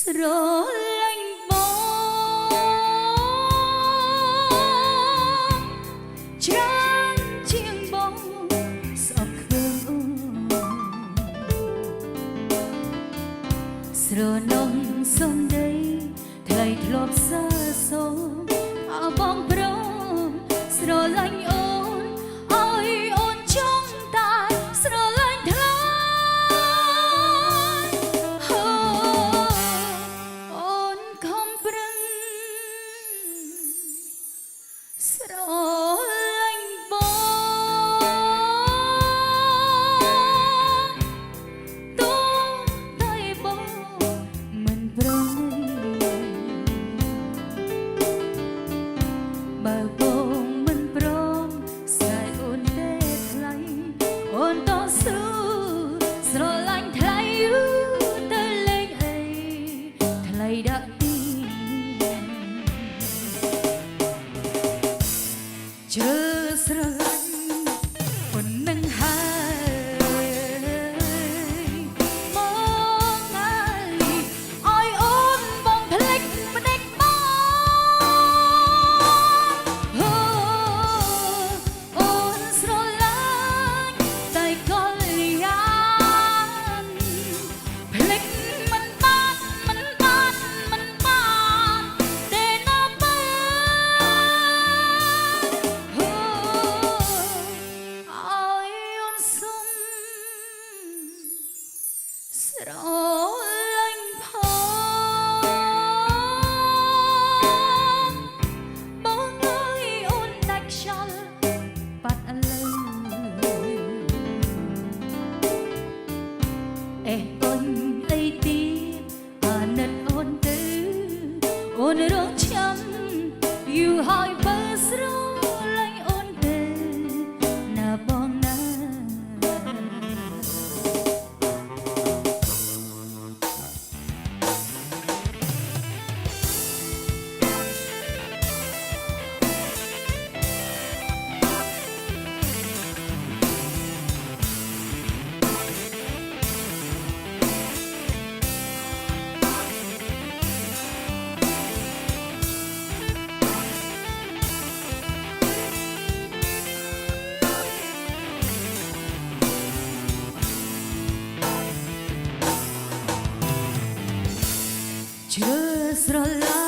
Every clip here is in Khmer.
ស្រឡាញ់បងច្រើនជាងបងស្អប់ខ្ពើមស្រនំសំដីថ្លៃធ្លាប់សើសូមអើបងព្រមស្រឡាញ់អូនអើយអូនចង់តែស្រឡាញ់ថ្លៃអូនខំប្រឹងស្រឡាញ់បងទោះតែបងមិនព្រមបើបងមិនព្រមស្ដាយអូនទេថ្លៃអូនតស៊ូស្រឡាញ់ថ្លៃយូរទៅលេងអីថ្លៃដាក់ទីជើស្រឡាញ់ប៉ុណ្ណឹងហើយមកហើយឲ្យអូនបងភ្លេចមិនដេចបងអូនស្រឡាញ់តែកលយានភ្លេចមិនបានទេណាបើឲ្យអូនសុំស្រឡាញ់ផងបងអើយអូនដាច់ខ្យល់បាត់ឥឡូវអូនអីទៀតអាណិតអូនទៅអូនរងចាំយូរហើយបើស្រឡាញ់អូនទៅណាបងណាជឿស្រឡា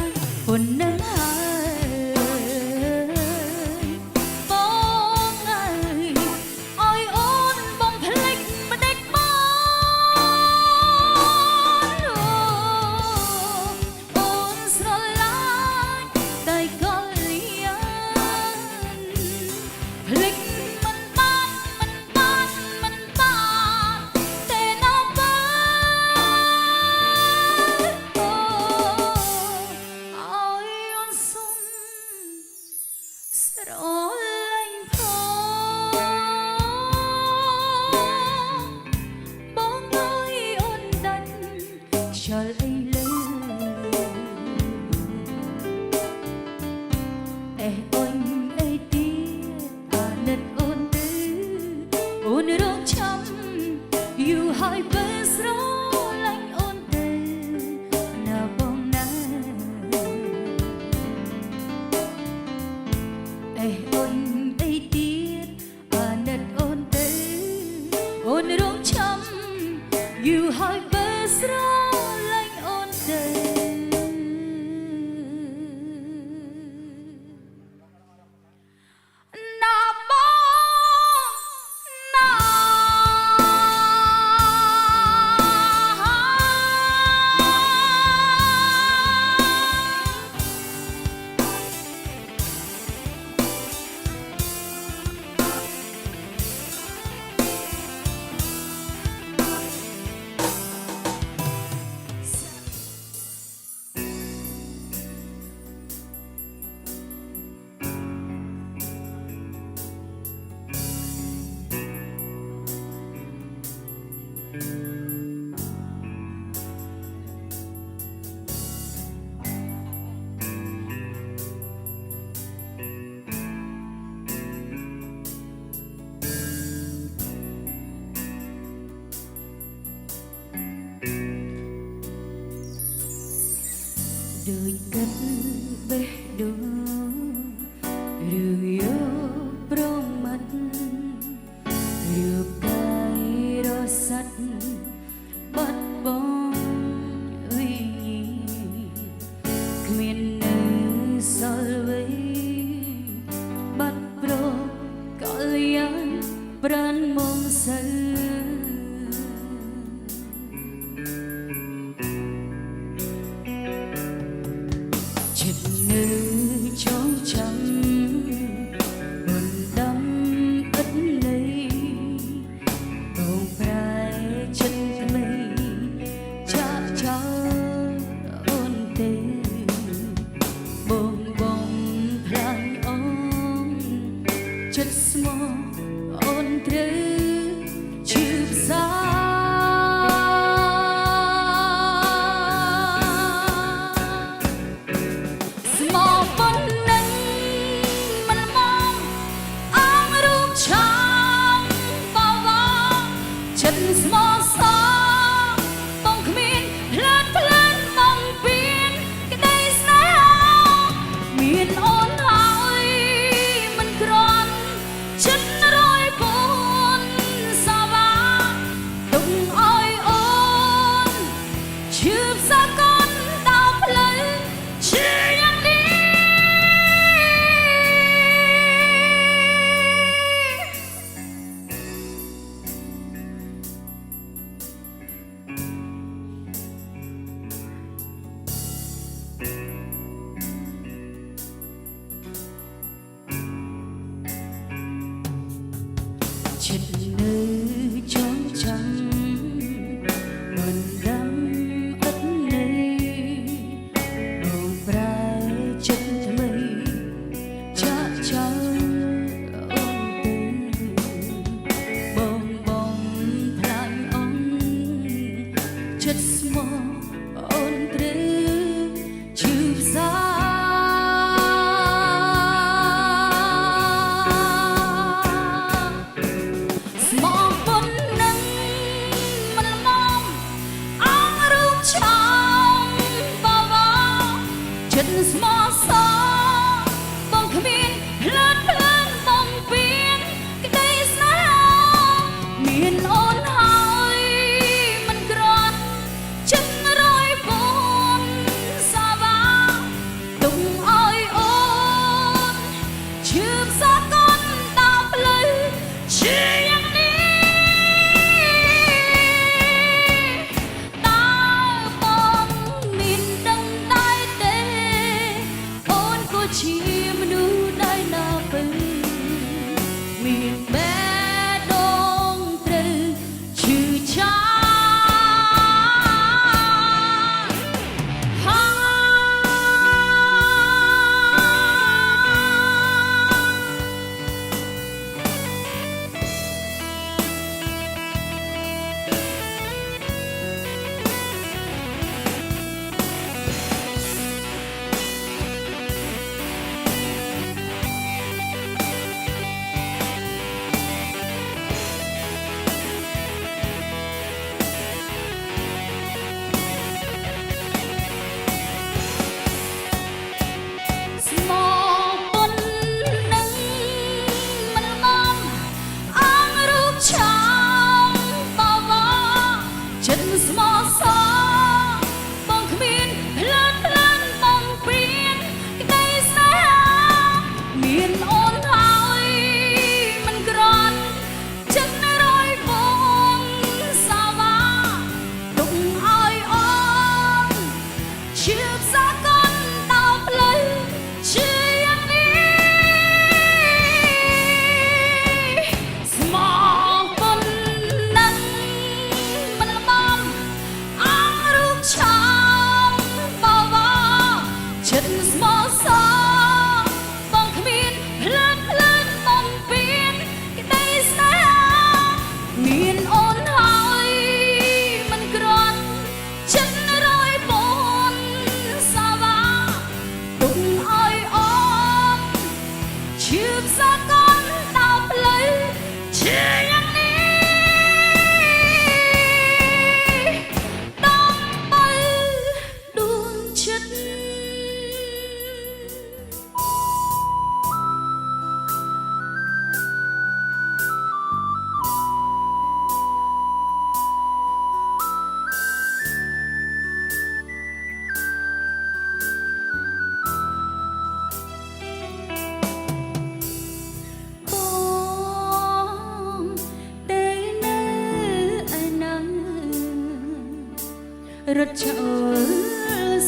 ញ់ប៉ុណ្ណឹងហើយបងហើយឲ្យអូនបងភ្លេចមិនដេចបងអូនស្រឡាញ់តែកលយានភ្លេចមិនបានទេណាបើឲ្យអូនសុំស្រឡាញ់ផងបងអើយអូនដាច់ខ្យល់អីលើអូនអីទៀតអាណិតអូនទៅអូនរងចាំយូរហើយបើស្រឡាញ់អូនទៅណាបងណាអូនអីទៀតអាណិតអូនទៅអូនរងចាំយូរហើយបើស្រឡាញ់អូន đôi cất bê đô rượu yêu pro mắt rượu cay đo sắt bắt bóng uy miền nơi sol với bắt pro kalian peran mong sel trong trắng buồn đắm ất lấy bông phai chân mây cha cha ôn tê bông bông phai ong chất small ôn trứ chụp xa chân small song bông khmin lết lên bông pin cái đây sao miền ôn hỏi mình còn chân rồi buồn xa ba tung oi ôn chụp xa con đau lấy chỉ nhắc đi chật nơi trống trắng buồn đắm ất nơi bầu phai chân mây cha cha ôn từ bông bông phai ong chất small ôn từ chụp xa chân small song bông khmin lết lên bông pin cái đây sao miền ôn hỏi mình còn chân rồi buồn xa ba tung oi ôn chụp xa con đau lấy chỉ nhắc đi ta bom miền đông đại tây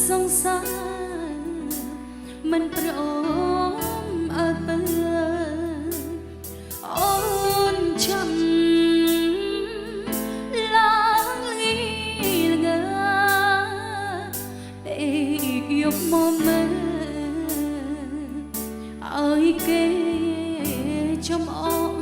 សង្សារមិនព្រមអើពើអូនចាំឡើងលីលងើតែយកមកមើលឲ្យគេចំអង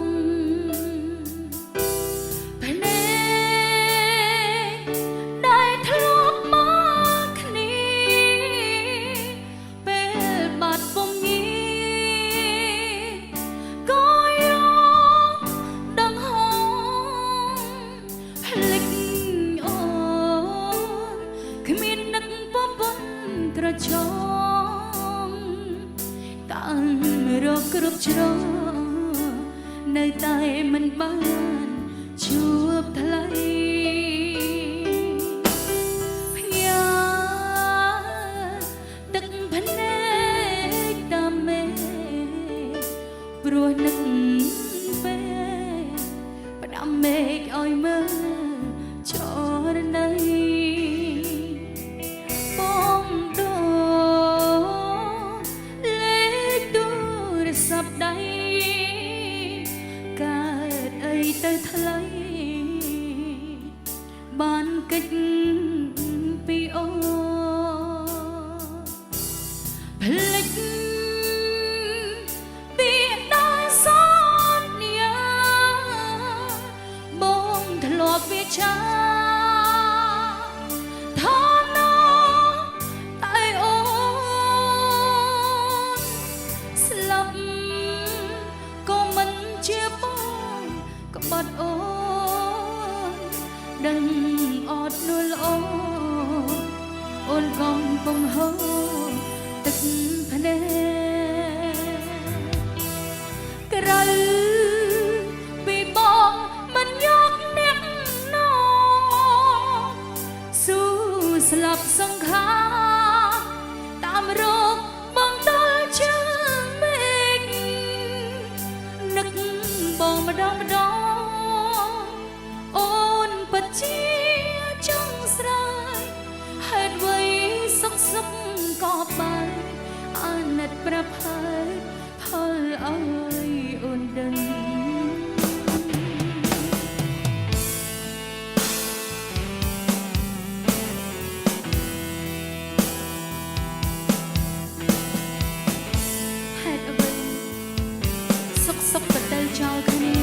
ក្រចងតាំងរកគ្រប់ជ្រងនៅតែមិនបានជួបថ្លៃភយាទឹកភ្នែកតាមមេព្រោះនឹកពេលផ្ដាំមេឃឲ្យមើលចរណៃទៅថ្លៃបានកិច្ចពីអូផ្លេចពីដោយសន្យាបងធ្លាប់វាចាថនតែអូនស្លាប់ក៏មិនជាបងក្បត់អូនដឹងអត់នួលអូនកំពុងហូរទឹកភ្នែកក្រៅពីបងមិនយកអ្នកណស៊ូស្លាប់សង្ខារតាមរកបងដល់ជើងមេឃនឹកបងម្ដងអូនពិតជាចង់ស្រាយហេតុអ្វីសុខក៏បែកអាណិតប្រផាយផលឲ្យអូនដឹងហេតុអ្វីសុខក៏ទៅចោលគ្នា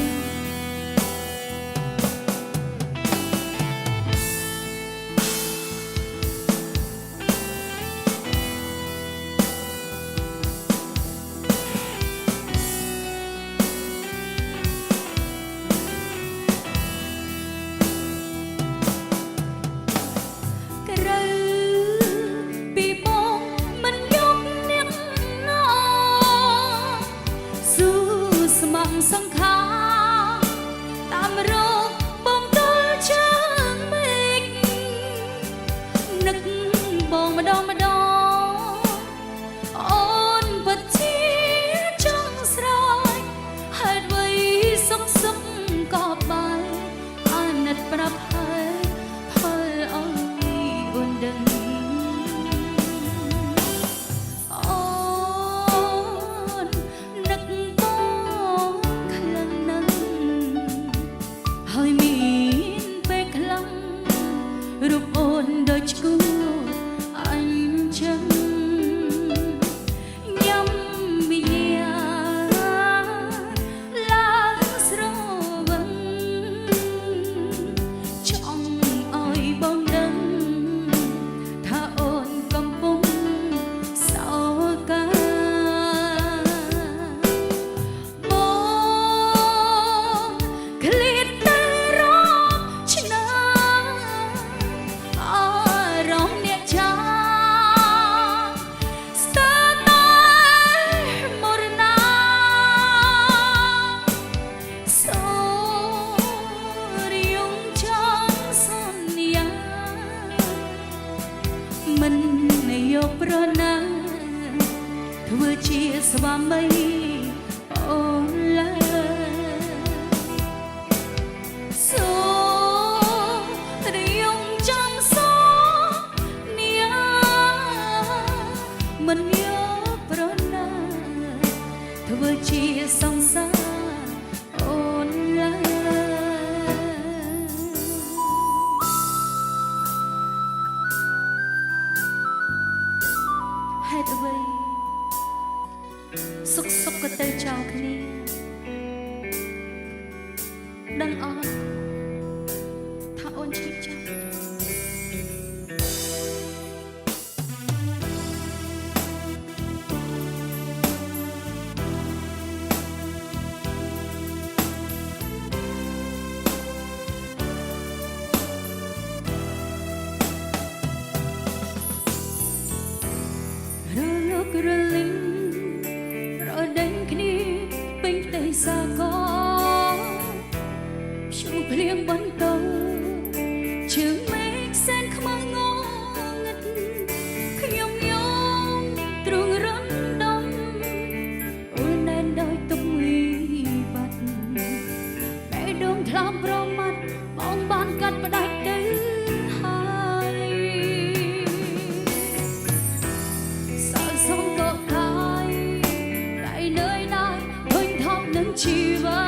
សង្ខារតាមរកបងដល់ជើងមេឃនឹកបងម្ដងអូនពិតជាចង់ស្រាយហេតុអ្វីសុខក៏បែកអាណិតប្រផាយផលឲ្យអូនដឹងរូបអូនដូចគូអញ្ចឹងញ៉ាំវិញ្ញាឡើងស្រវឹងចង់ឲ្យបងដឹងថាអូនកំពុងសោកាបងឃ្លាតតែរកឆ្នាំមិនយកប្រណាធ្វើជាស្វាមីអូនឡើយសូរយងចង់សនា អ្វីសុខសុខក៏ទៅចោលគ្នាដឹងអត់ថាអូនឈឺចាប់រលឹមរដែងគ្នាពេញផ្ទៃសាកលព្យុះភ្លៀងបន្តជើងមេឃសែនខ្មៅងងឹតខ្ញុំយំទ្រង់រំដំអូនណែនដោយទុកវិបត្តិបេះដូងថ្លើមប្រមាត់បងបានកាត់ផ្ដាច់ទៅហើយชีวา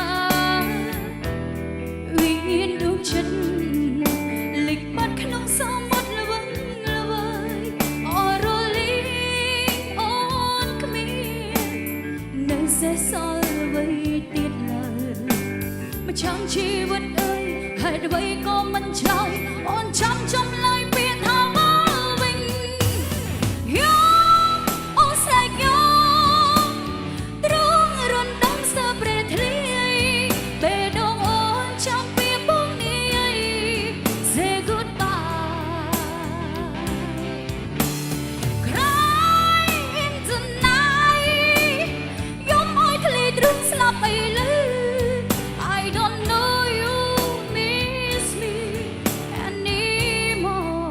วิญญาณดวงฉันหลีกบัดขนมสมบัติละวันละวันออโรลีออนขมิ้นนั่นเสียสอนไว้ติดเลยมาช่างชีวิตเอ้ยให้ไว้ก็มันชายอ่อนช้ำจมลายเปลี่ยนทางมาวิ่งยอมโอ้ใส่ยอมตรงรนดังเสเปรทลีเบดงอ่อนช้ำเปียบุ้งนี้ say goodbye cry into night ยอมอ้อยทะเลตรึงสลับไปเลย I don't know you miss me anymore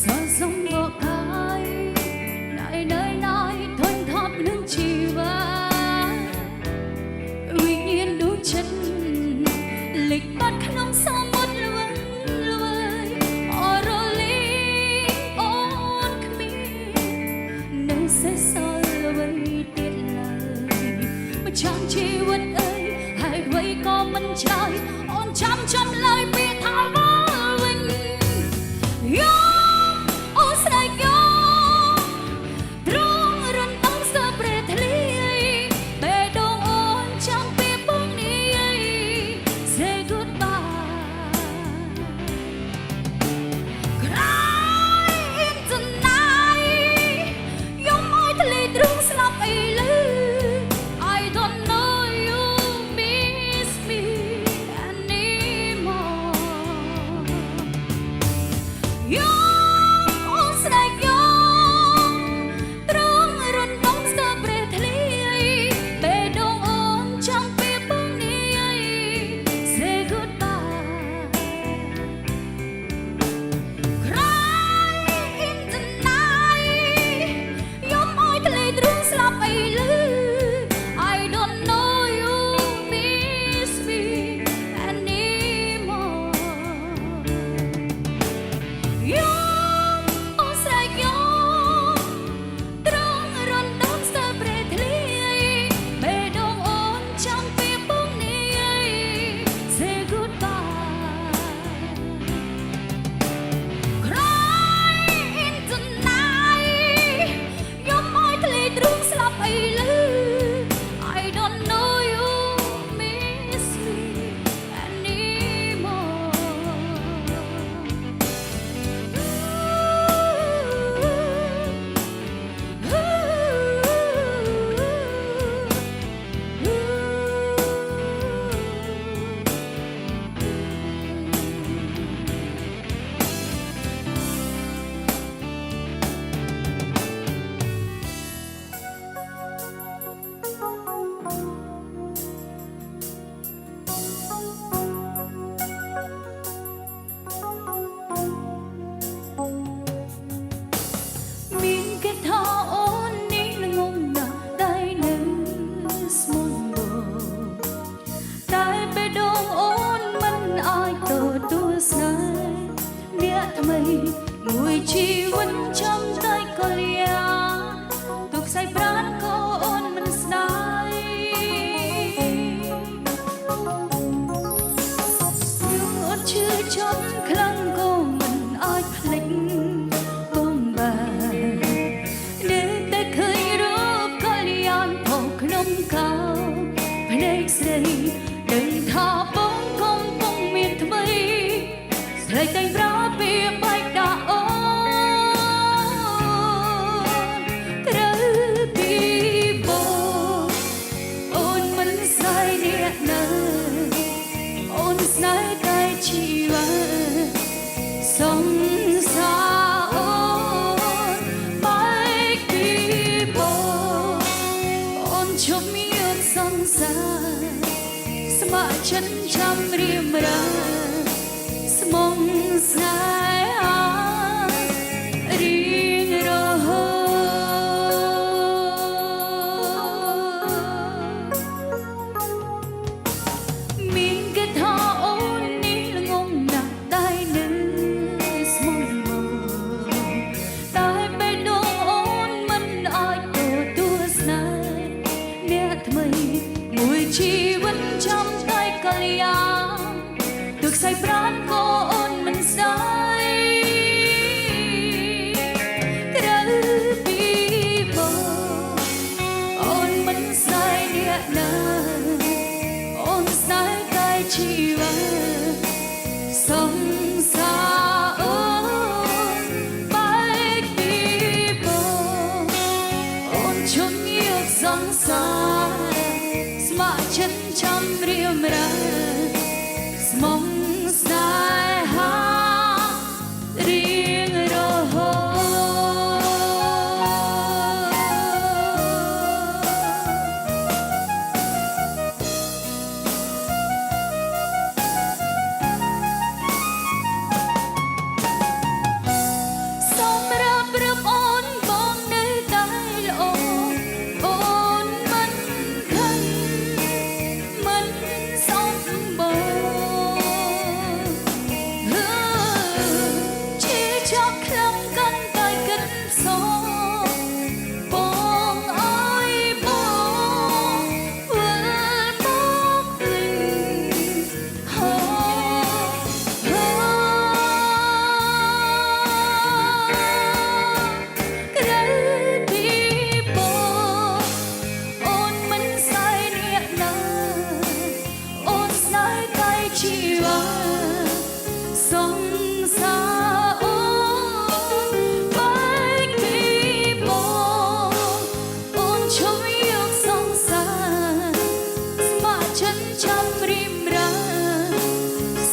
สะสมบอกใครไหนไหนไหนทนทับนึงชีวาวิญญาณดวงฉันหลีกบัดขนมสมบัติละวันละวันออโรลีออนขมิ้นในเส้นสายละวันติดเลยมาช่างชีวิตเอ้ยให้ไว้ก็มันชายอ่อนช้ำจำเลยเปียทางว่าวินยอมโอ้ใส่ยอมตรงรนต้องเสเปรทลีเบดงอ่อนช้ำเปียบุ้งนี้ say goodbye cry into night ยอมอ้อยทะเลตรึงสลับไปเลย I don't know you miss me anymore ยอมโอ้ใส่ยอมตรงรนต้องเสเปรทลีเบดงอ่อนช้ำเปียบุ้งนี้ say goodbye cry into night ยอมอ้อยทะเลตรึงสลับไปเลย I don't know you miss me anymore ยอ ថ្មីមួយជីវិតចំតែកលយាទុកខ្សែប្រាណក៏អូនមិនស្ដាយយើងអត់ឈឺចំខ្លាំងក៏មិនអាចភ្លេចបងបាននៅតែឃើញរូបកលយាផងក្នុងកោភ្នែកស្រីដឹងថាបងកំពុងមានថ្មីស្រីតែងប្រាប់ពីបែកតាអូនត្រូវពីបងអូនមិនស្ដាយអ្នកណាអូនស្នេហ៍តែជីវិតសង្សារអូនបែកពីបងអូនជុំមានសង្សារស្ម័គ្រចិត្តចាំរៀមរាស្មុំស្នេហារៀងរហូតមានគេថាអូននេះល្ងងណាស់តែនៅស្មុំមកតែពេលនោះអូនមិនអាចទទួលស្នេហ៍អ្នកថ្មីមួយជីវិតចាំតែកលយាទុកខ្សែប្រាណក៏អូនមិនស្ដាយក្រៅពីបងអូនមិនស្ដាយអ្នកណាអូនស្ដាយតែជីវិតសង្សារអូនបែកពីបងអូនជន់យកសង្សារស្ម័គ្រចិត្តចាំរៀមរាស្មុំស្នេហារៀងរហូតសម្រាប់រាប់អូនបងនៅតែល្អអូនមិនខឹងមិនសំបងជាចាប់ខ្លាំងកាន់តែគិតសបងអើយបងវិលមកវិញហូហូក្រៅពីបងអូនមិនស្ដាយអ្នកណាអូនស្ដាយតែជីវិតសង្សារអូនបែកពីបងអូនជុំយកសង្សារស្ម័គ្រចិត្តចាំរៀមរា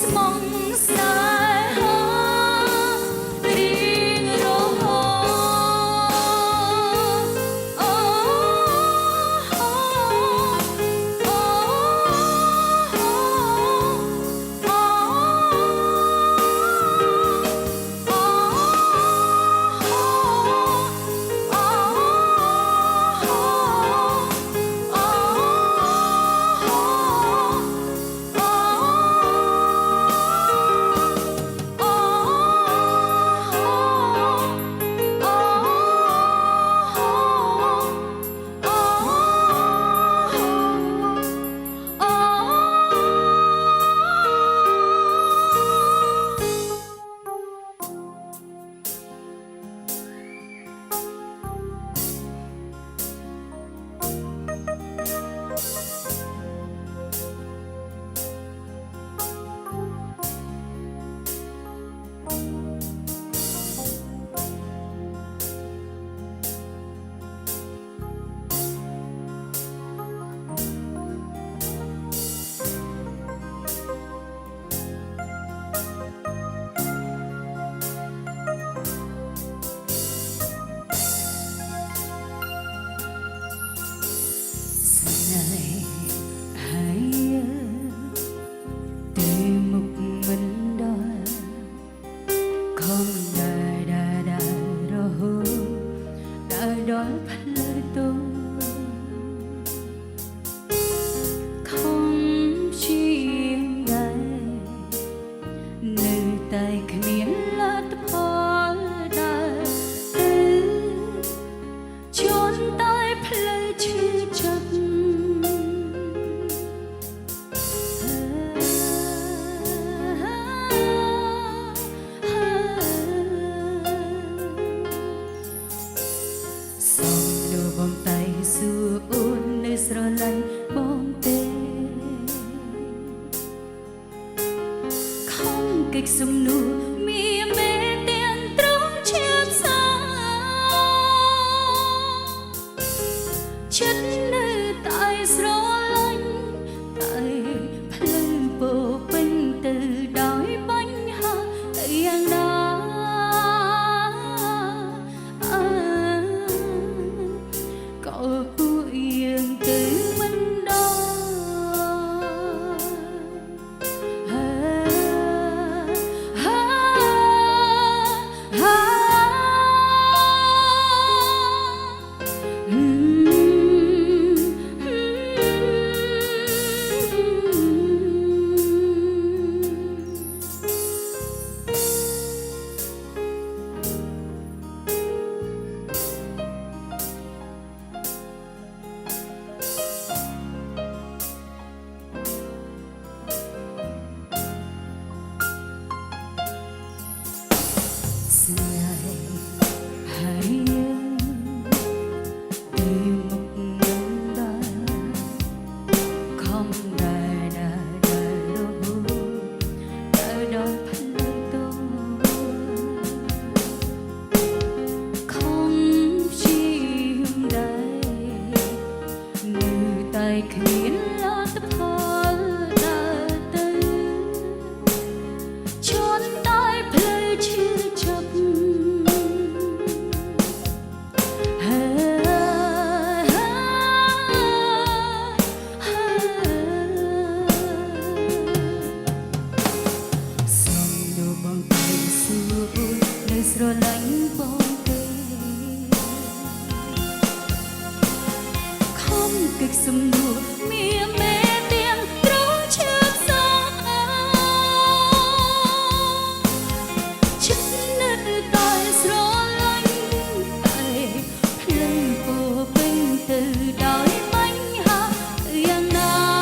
ស្មុំស្នេហារៀងរហូតអូដល់ផ្លូវទូខំជាងដែរនៅតែគ្មានលទ្ធ nơi sro lạnh bóng cây không kịch sum đùa mía mê tiếng trống trước gió chất nơi tay sro lạnh tay lần cô bên từ đói bánh ha yang na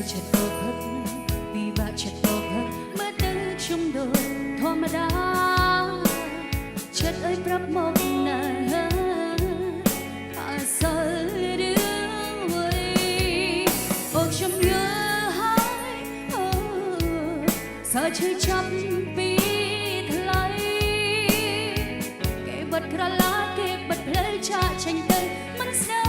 chợt ô hấp vì bạn chợt ô hấp mất tới trong đôi thôi mà đã chợt ơi prap một nà à sao đứng vậy ôi trong nhớ hai sao chưa chấp vì thay kẻ bật ra lá kẻ bật lấy cha tranh tay mất sai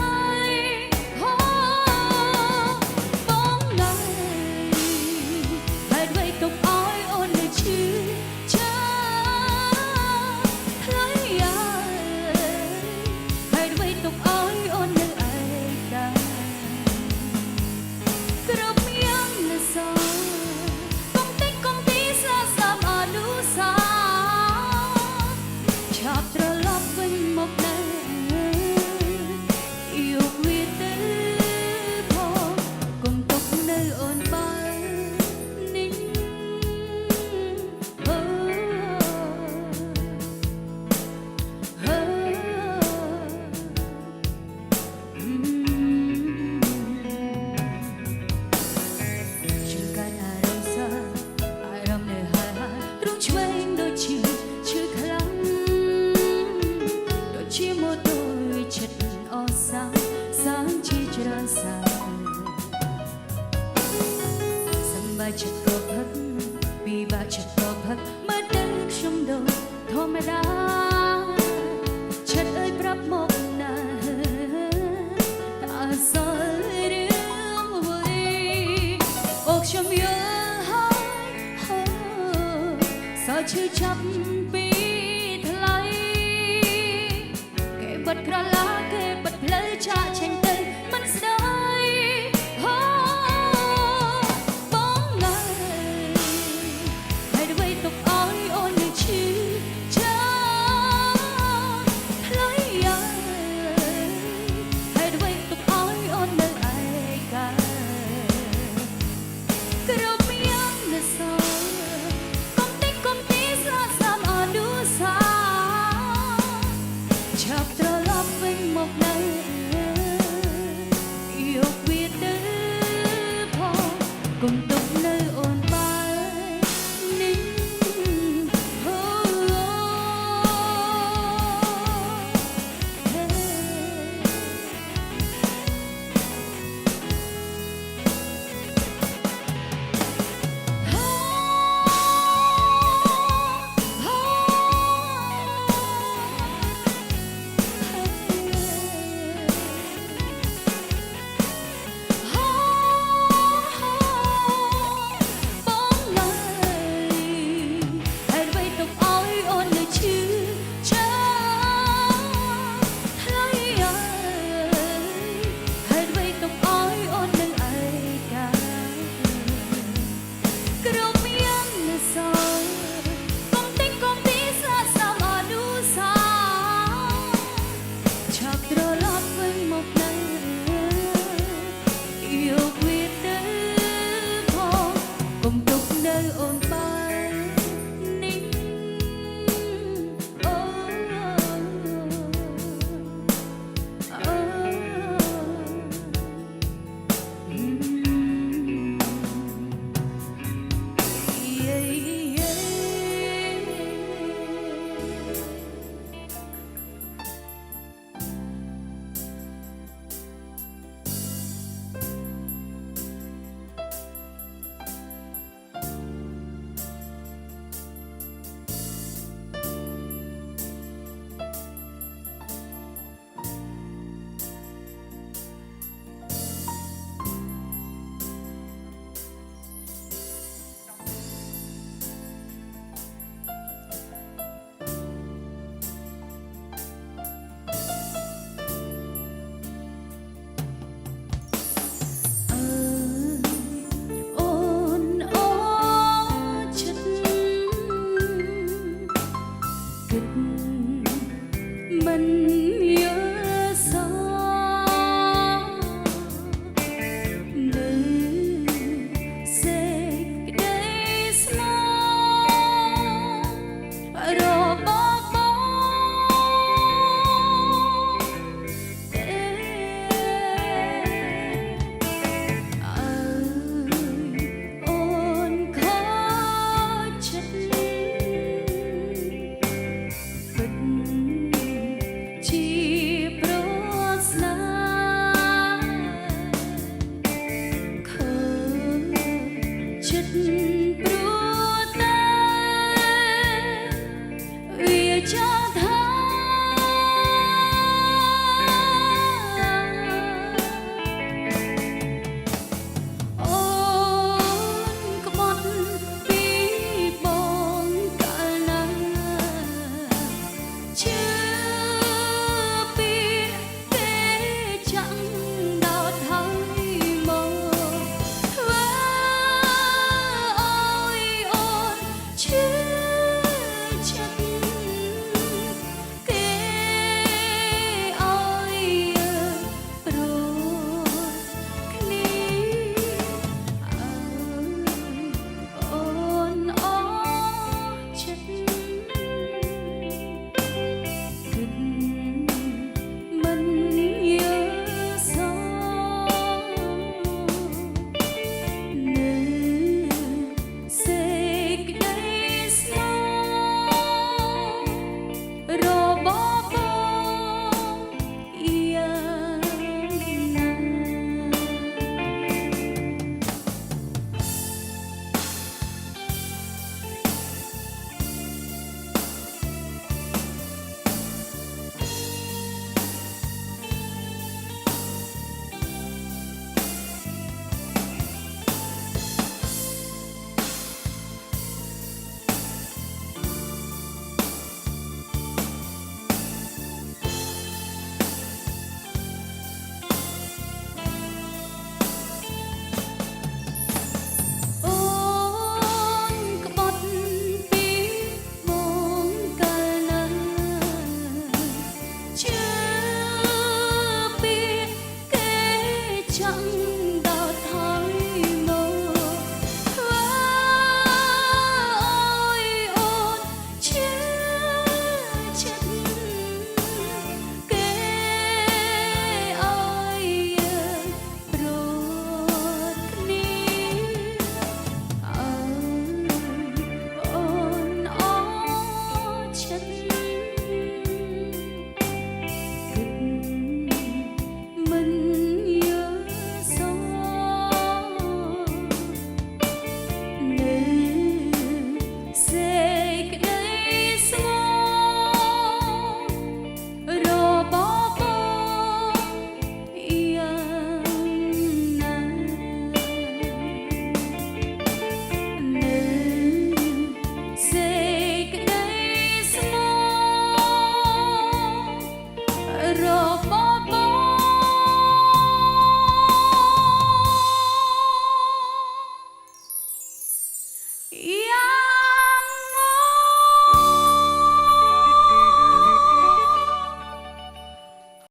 chợt cô hấp vì bà chợt cô hấp mất đứng trong đôi thôi mà đã chợt ơi prap một nà ta rơi đứng vui ốc trong nhớ hai sao chưa chấp vì thay kẻ bật ra lá